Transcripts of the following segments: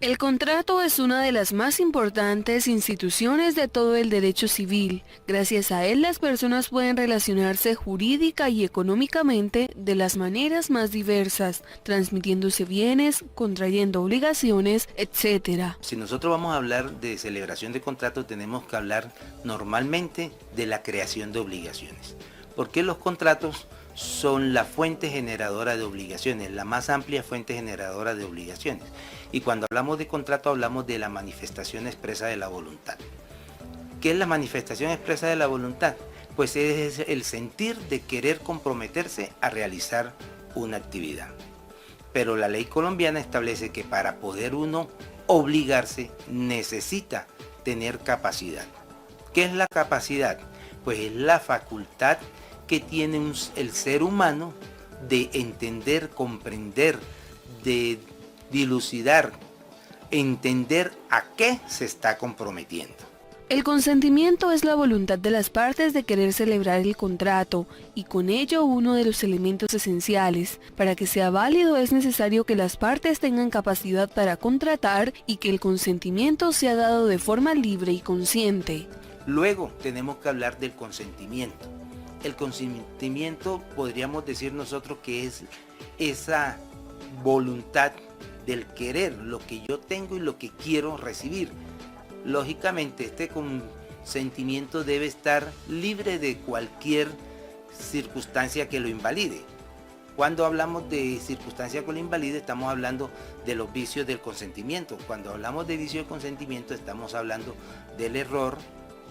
El contrato es una de las más importantes instituciones de todo el derecho civil. Gracias a él, las personas pueden relacionarse jurídica y económicamente de las maneras más diversas, transmitiéndose bienes, contrayendo obligaciones, etc. Si nosotros vamos a hablar de celebración de contrato, tenemos que hablar normalmente de la creación de obligaciones. Porque los contratos son la fuente generadora de obligaciones, la más amplia fuente generadora de obligaciones. Y cuando hablamos de contrato hablamos de la manifestación expresa de la voluntad. ¿Qué es la manifestación expresa de la voluntad? Pues es el sentir de querer comprometerse a realizar una actividad. Pero la ley colombiana establece que para poder uno obligarse necesita tener capacidad. ¿Qué es la capacidad? Pues es la facultad que tiene el ser humano de entender, comprender, de dilucidar, entender a qué se está comprometiendo. El consentimiento es la voluntad de las partes de querer celebrar el contrato y con ello uno de los elementos esenciales. Para que sea válido es necesario que las partes tengan capacidad para contratar y que el consentimiento sea dado de forma libre y consciente. Luego tenemos que hablar del consentimiento. El consentimiento podríamos decir nosotros que es esa voluntad del querer, lo que yo tengo y lo que quiero recibir. Lógicamente este consentimiento debe estar libre de cualquier circunstancia que lo invalide. Cuando hablamos de circunstancia que lo invalide estamos hablando de los vicios del consentimiento. Cuando hablamos de vicio de consentimiento estamos hablando del error,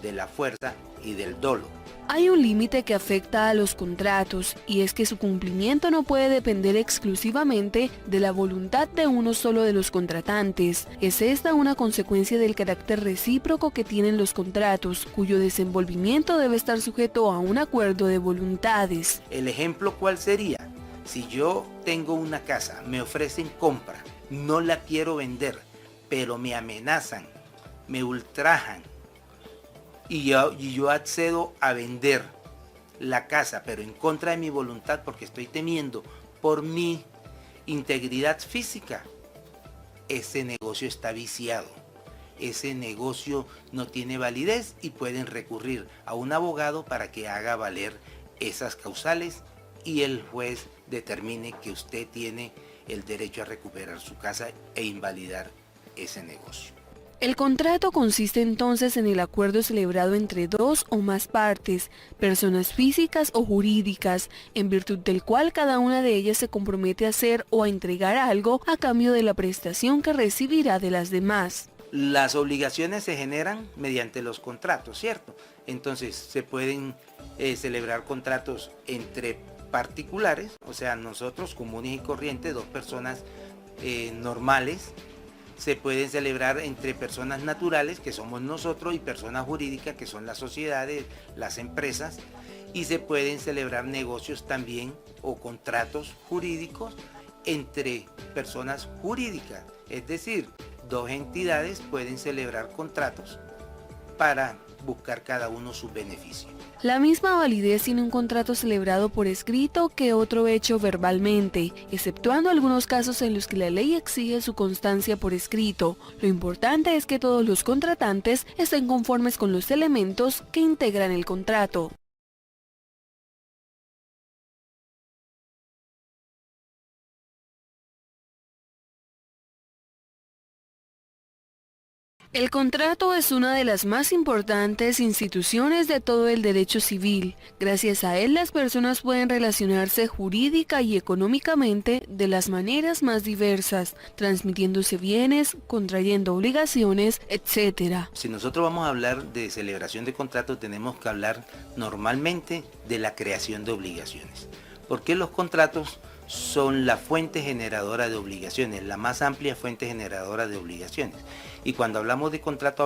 de la fuerza y del dolo. Hay un límite que afecta a los contratos y es que su cumplimiento no puede depender exclusivamente de la voluntad de uno solo de los contratantes. Es esta una consecuencia del carácter recíproco que tienen los contratos, cuyo desenvolvimiento debe estar sujeto a un acuerdo de voluntades. ¿El ejemplo cuál sería? Si yo tengo una casa, me ofrecen compra, no la quiero vender, pero me amenazan, me ultrajan, y yo accedo a vender la casa, pero en contra de mi voluntad porque estoy temiendo por mi integridad física, ese negocio está viciado, ese negocio no tiene validez y pueden recurrir a un abogado para que haga valer esas causales y el juez determine que usted tiene el derecho a recuperar su casa e invalidar ese negocio. El contrato consiste entonces en el acuerdo celebrado entre dos o más partes, personas físicas o jurídicas, en virtud del cual cada una de ellas se compromete a hacer o a entregar algo a cambio de la prestación que recibirá de las demás. Las obligaciones se generan mediante los contratos, ¿cierto? Entonces se pueden celebrar contratos entre particulares, o sea, nosotros comunes y corrientes, dos personas normales. Se pueden celebrar entre personas naturales, que somos nosotros, y personas jurídicas, que son las sociedades, las empresas, y se pueden celebrar negocios también o contratos jurídicos entre personas jurídicas, es decir, dos entidades pueden celebrar contratos para buscar cada uno su beneficio. La misma validez tiene un contrato celebrado por escrito que otro hecho verbalmente, exceptuando algunos casos en los que la ley exige su constancia por escrito. Lo importante es que todos los contratantes estén conformes con los elementos que integran el contrato. El contrato es una de las más importantes instituciones de todo el derecho civil. Gracias a él, las personas pueden relacionarse jurídica y económicamente de las maneras más diversas, transmitiéndose bienes, contrayendo obligaciones, etc. Si nosotros vamos a hablar de celebración de contrato, tenemos que hablar normalmente de la creación de obligaciones. Porque los contratos son la fuente generadora de obligaciones, la más amplia fuente generadora de obligaciones. Y cuando hablamos de contrato